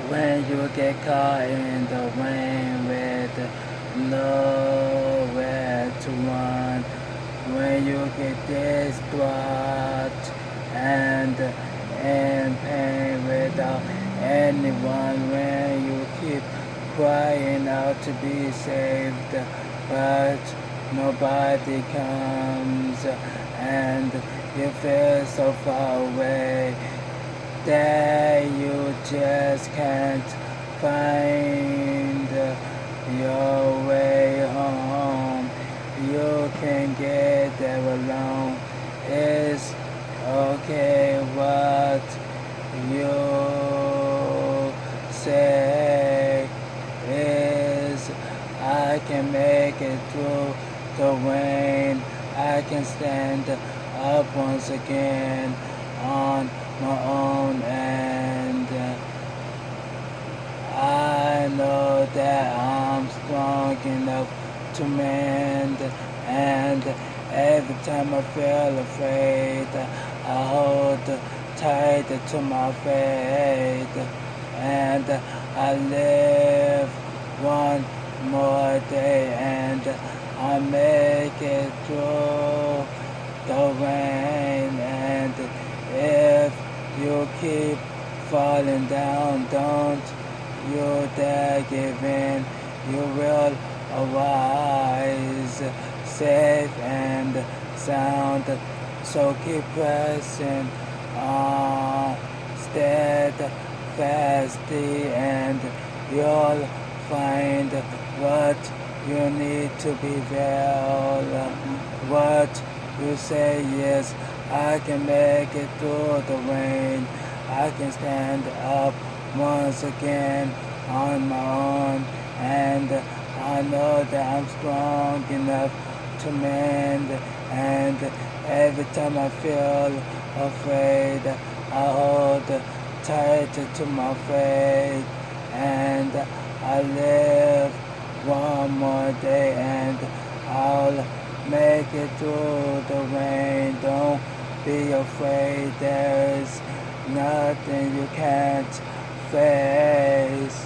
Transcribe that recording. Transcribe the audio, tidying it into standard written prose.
When you get caught in the rain with nowhere to run, when you get distraught and in pain without anyone, when you keep crying out to be saved, but nobody comes, and you feel so far away that you just can't find your way home. You can get there alone. It's okay what you say is I can make it through the rain. I can stand up once again on my own, and I know that I'm strong enough to mend, and every time I feel afraid I hold tight to my faith, and I live one more day, and I make it through the rain. And if you keep falling down, don't you dare give in. You will arise safe and sound. So keep pressing on steadfastly, and you'll find what you need to be well. What you say is, I can make it through the rain. I can stand up once again on my own, and I know that I'm strong enough to mend. And every time I feel afraid, I hold tight to my faith, and I live one more day, and I'll make it through the rain. Don't be afraid, there's nothing you can't face.